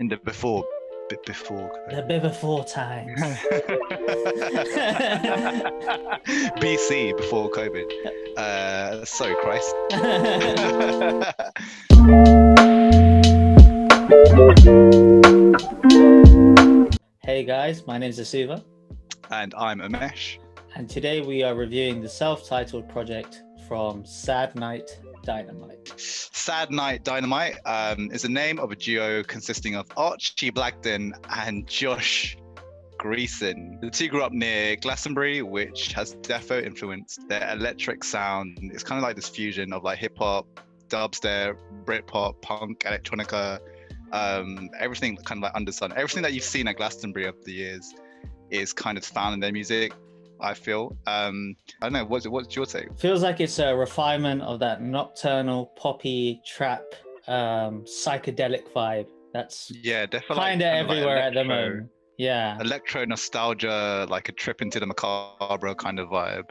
in the bit before. The before times. BC, before COVID. Sorry, Christ. Hey guys, my name is Asuva, And I'm Amesh. and today we are reviewing the self-titled project from Sad Night Dynamite. Sad Night Dynamite is the name of a duo consisting of Archie Blackton and Josh Greason. The two grew up near Glastonbury, which has defo influenced their electric sound. It's kind of like this fusion of like hip hop, dubstep, Britpop, punk, electronica, everything kind of like under sun. Everything that you've seen at Glastonbury over the years is kind of found in their music, I feel. I don't know, what's your take? Feels like it's a refinement of that nocturnal, poppy, trap, psychedelic vibe that's Definitely kind of everywhere at the moment. Yeah. Electro nostalgia, like a trip into the macabre kind of vibe.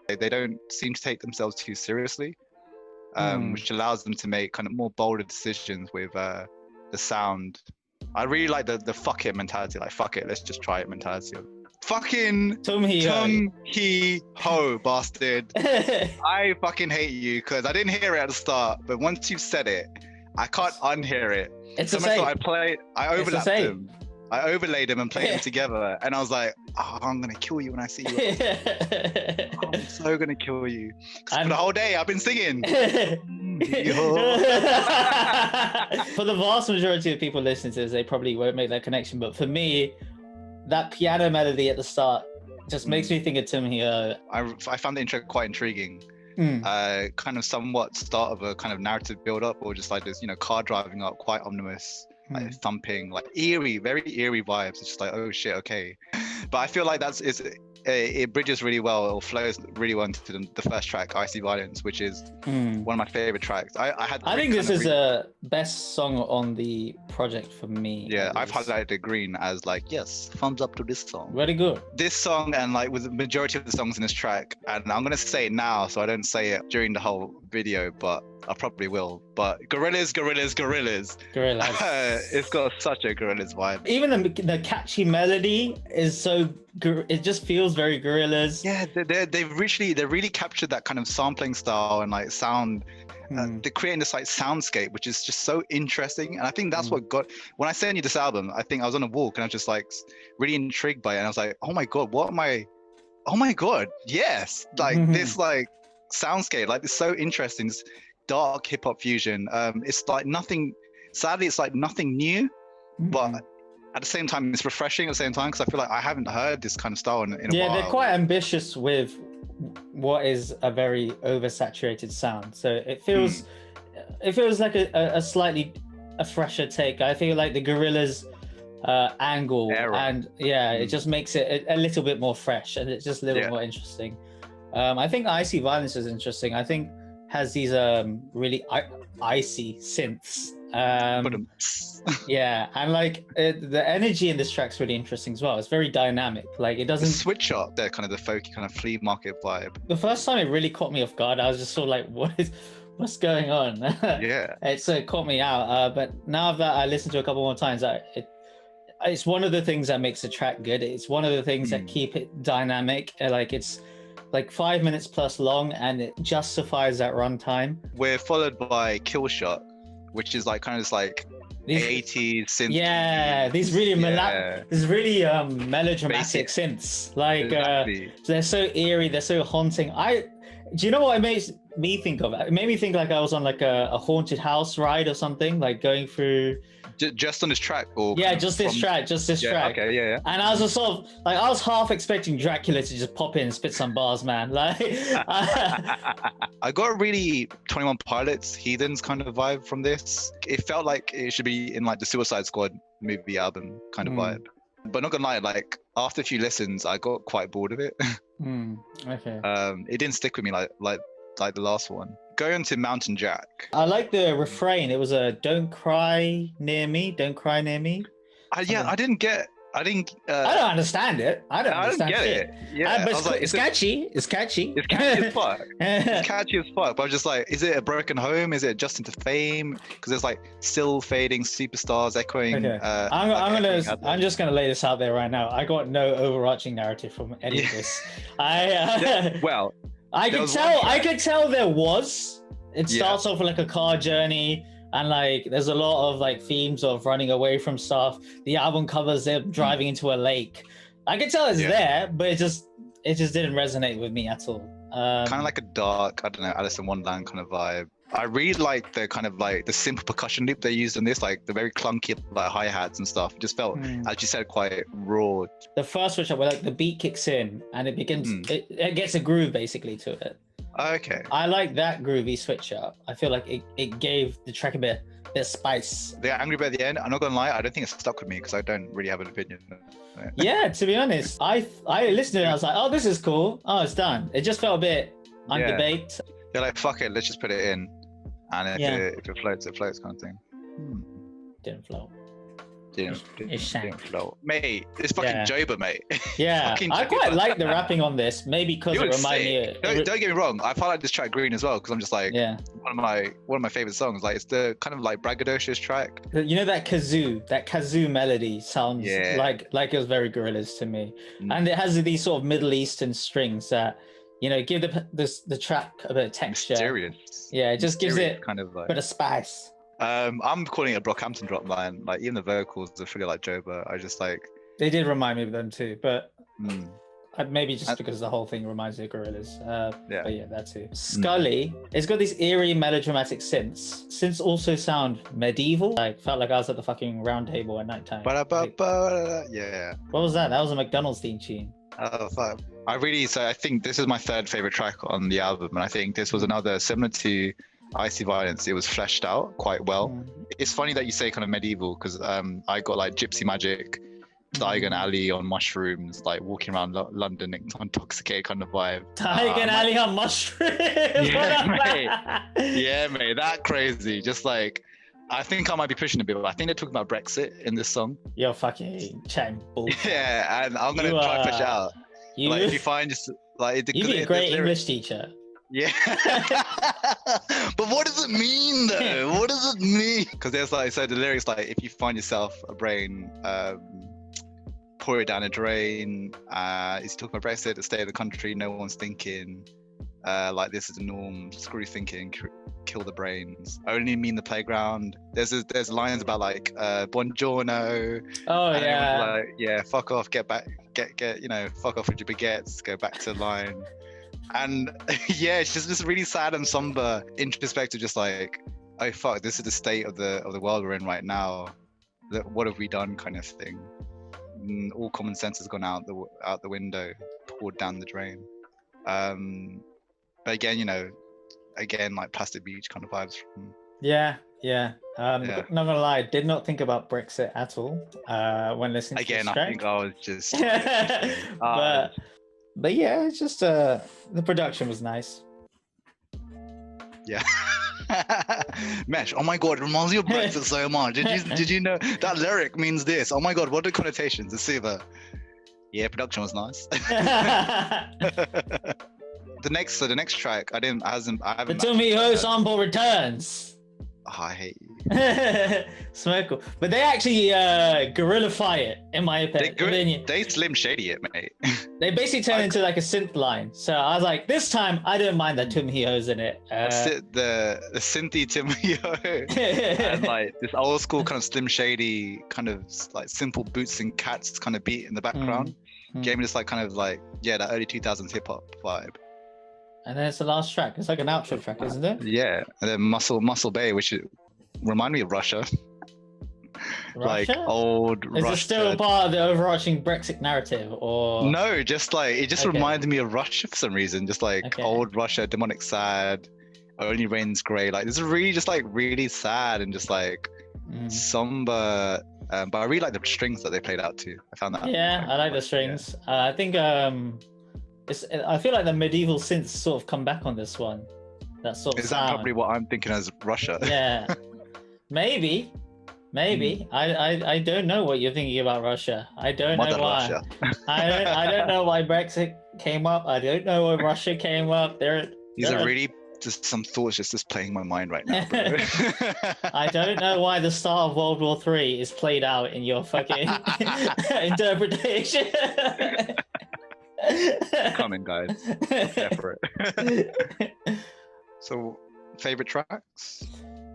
They don't seem to take themselves too seriously, which allows them to make kind of more bolder decisions with the sound. I really like the fuck it mentality, like fuck it, let's just try it mentality. Fucking Tum Hee Ho bastard. I fucking hate you because I didn't hear it at the start, but once you've said it, I can't unhear it. It's the same. I overlapped them. I overlaid them and played them together, and I was like, oh, I'm gonna kill you when I see you. I'm so gonna kill you. For the whole day I've been singing. For the vast majority of people listening to this, they probably won't make that connection, but for me, that piano melody at the start just makes me think of Tum Hee Ho. I found the intro quite intriguing. Kind of somewhat start of a kind of narrative build up, or just like this, car driving up, quite ominous, like thumping, like eerie, very eerie vibes. It's just like, oh shit, okay. But I feel like it bridges really well, or flows really well into the first track, Icy Violence, which is one of my favorite tracks. I think this is the best song on the project for me. Yeah, I've highlighted the green as like, yes, thumbs up to this song. Very good. This song, and like with the majority of the songs in this track, and I'm gonna say it now so I don't say it during the whole video, but I probably will. But Gorillaz. It's got such a Gorillaz vibe. Even the catchy melody is so, it just feels very Gorillaz. Yeah, they really captured that kind of sampling style and like sound. They're creating this like soundscape, which is just so interesting. And I think that's what got, when I sent you this album, I think I was on a walk and I was just like really intrigued by it. And I was like, oh my God, oh my God, yes. Like this like soundscape, like it's so interesting. This dark hip hop fusion. It's like nothing, sadly, it's like nothing new, but at the same time, it's refreshing at the same time, because I feel like I haven't heard this kind of style in a while. Yeah, they're quite ambitious with what is a very oversaturated sound. So it feels like a slightly fresher take. I feel like the Gorillaz angle and it just makes it a little bit more fresh, and it's just a little bit more interesting. I think Icy Violence is interesting. I think has these really icy synths. Yeah, and like the energy in this track's really interesting as well. It's very dynamic. Like it doesn't switch up there, kind of the folky kind of flea market vibe. The first time it really caught me off guard. I was just sort of like, what's going on? Yeah, it caught me out. But now that I listened to it a couple more times, it's one of the things that makes the track good. It's one of the things that keep it dynamic. Like it's like 5 minutes plus long, and it justifies that runtime. We're followed by Kill Shot, which is like kind of this like 80s synth. Yeah, these really melodramatic synths. Like they're so eerie, they're so haunting. Do you know what it makes me think of? It made me think like I was on like a haunted house ride or something, like going through. Just on this track, or just this track. Okay, yeah. And I was just sort of like, I was half expecting Dracula to just pop in and spit some bars, man. Like, I got a really 21 Pilots, Heathens kind of vibe from this. It felt like it should be in like the Suicide Squad movie album kind of vibe. But not gonna lie, like after a few listens, I got quite bored of it. Okay. It didn't stick with me like the last one. Going to Mountain Jack. I like the refrain. It was a "Don't cry near me, don't cry near me." I didn't get I think I don't understand it. I don't understand get shit. it. Yeah, But I was like, it's catchy. It's catchy. It's catchy as fuck. It's catchy as fuck. But I was just like, is it a broken home? Is it just into fame? Because there's like still fading superstars echoing. Okay. Like, I'm just gonna lay this out there right now. I got no overarching narrative from any of this. Well, I could tell there was. It starts off with like a car journey, and like there's a lot of like themes of running away from stuff. The album covers them driving into a lake. I could tell it's there, but it just didn't resonate with me at all. Kind of like a dark, I don't know, Alice in Wonderland kind of vibe. I really like the kind of like the simple percussion loop they used in this, like the very clunky like hi-hats and stuff. It just felt, as you said, quite raw. The first switch up where like the beat kicks in and it begins, it gets a groove basically to it. Okay. I like that groovy switch up. I feel like it gave the track a bit of spice. The angry bit at the end, I'm not gonna lie, I don't think it stuck with me because I don't really have an opinion. Yeah, to be honest, I listened to it and I was like, oh, this is cool. Oh, it's done. It just felt a bit undebate. They're like, fuck it, let's just put it in. And if it floats, it floats kind of thing. Didn't float. Didn't float. Mate, it's fucking Joba, mate. Yeah, I quite like the rapping on this. Maybe because it reminded me. Don't get me wrong. I quite like this track Green as well because I'm just like one of my favorite songs. Like it's the kind of like braggadocious track. You know that kazoo melody sounds like it was very Gorillaz to me, and it has these sort of Middle Eastern strings that give the track a bit of texture. Mysterious. Yeah, it just gives it kind of like a bit of spice. I'm calling it a Brockhampton drop line. Like even the vocals are really like Joba. I just like. They did remind me of them too, but maybe just because the whole thing reminds me of Gorillaz. But yeah, that too. Scully, it's got these eerie melodramatic synths. Synths also sound medieval. Like felt like I was at the fucking round table at nighttime. Yeah. What was that? That was a McDonald's theme tune. Oh fuck. I think this is my third favorite track on the album, and I think this was another similar to Icy Violence. It was fleshed out quite well. It's funny that you say kind of medieval because I got like Gypsy Magic, Diagon Alley on mushrooms, like walking around London intoxicated kind of vibe. Diagon Alley on mushrooms. Yeah, mate, that crazy. Just like I think I might be pushing a bit, but I think they're talking about Brexit in this song. You're fucking chatting bullshit. Yeah, and I'm gonna try to push out. Like if you find just like you'd be a great English teacher. Yeah. But what does it mean though? What does it mean? Because there's like, so the lyrics like, if you find yourself a brain, pour it down a drain. He's talking about Brexit, the state of the country, no one's thinking. Like this is the norm, screw thinking, kill the brains. Only mean the playground. There's lines about like buongiorno. Oh yeah. Like, yeah, fuck off, get back, get fuck off with your baguettes, go back to the line. And yeah, it's just this really sad and somber introspective, just like, oh fuck, this is the state of the world we're in right now. What have we done, kind of thing. And all common sense has gone out the window, poured down the drain. But again, like Plastic Beach kind of vibes from. Yeah. Not gonna lie, did not think about Brexit at all when listening to this track. I think I was just. But yeah, it's just the production was nice. Yeah. Mesh, oh my god, it reminds me of Brexit so much. Did you know that lyric means this? Oh my god, what are the connotations? Let's see that. Yeah, production was nice. The next track, I haven't. The Tomiho sample returns. Oh, I hate you. Smirkle. But they actually gorillify it, in my opinion. They Slim Shady it, mate. They basically turn into like a synth line. So I was like, this time I don't mind that Tomiho's in it. The synthy Tomiho and like this old school kind of Slim Shady kind of like simple boots and cats kind of beat in the background. Gave me this like kind of like that early 2000s hip hop vibe. And then it's the last track. It's like an outro track, isn't it? Yeah, and then Muscle Bay, which remind me of Russia. Like old Russia. Is it still part of the overarching Brexit narrative, or no? Just like it just reminded me of Russia for some reason. Just like old Russia, demonic sad, only rains grey. Like this is really just like really sad and just like somber. But I really like the strings that they played out too. I found that. Yeah, I like the strings. I think I feel like the medieval synths sort of come back on this one. That sort of Is sound. that probably what I'm thinking as Russia? Yeah, maybe. Maybe. I don't know what you're thinking about Russia. I don't Mother know why. Russia. I don't know why Brexit came up. I don't know why Russia came up. These are really just some thoughts just playing my mind right now, bro. I don't know why the start of World War III is played out in your fucking interpretation. Coming, guys. Yeah, for it. So, favorite tracks?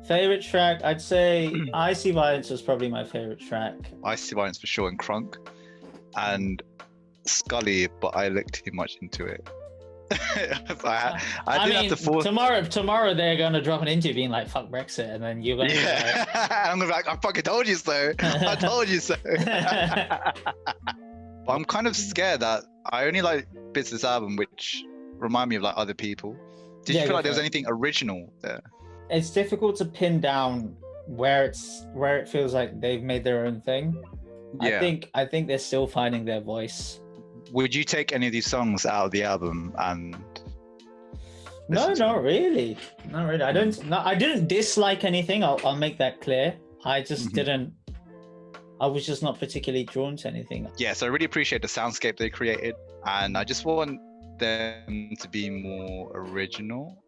Favorite track, I'd say Icy Violence was probably my favorite track. Icy Violence for sure, and Crunk. And Scully, but I looked too much into it. I didn't have to force. Tomorrow they're gonna drop an interview being like "fuck Brexit," and then you're gonna. Yeah. Be like, I'm gonna be like, I fucking told you so. I told you so. But I'm kind of scared that I only like bits of this album which remind me of like other people. Did you feel like there was anything original there? It's difficult to pin down where it feels like they've made their own thing. Yeah. I think they're still finding their voice. Would you take any of these songs out of the album and? No, not really. Not really. I didn't dislike anything. I'll make that clear. I just didn't. I was just not particularly drawn to anything. Yeah, so I really appreciate the soundscape they created, and I just want them to be more original.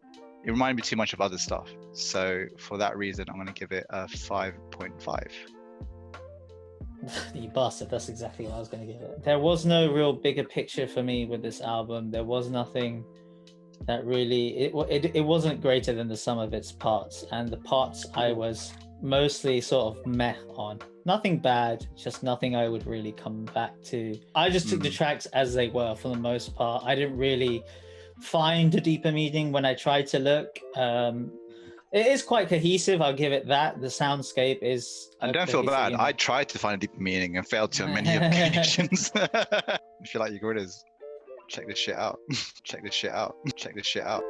It reminded me too much of other stuff. So for that reason, I'm going to give it a 5.5. You bastard, that's exactly what I was going to give it. There was no real bigger picture for me with this album. There was nothing that really, it wasn't greater than the sum of its parts. And the parts I was mostly sort of meh on. Nothing bad, just nothing I would really come back to. I just took the tracks as they were for the most part. I didn't really find a deeper meaning when I tried to look. It is quite cohesive, I'll give it that. The soundscape is... And don't feel bad. I tried to find a deeper meaning and failed to on many occasions. If you like your gorillas, check this shit out. Check this shit out. Check this shit out.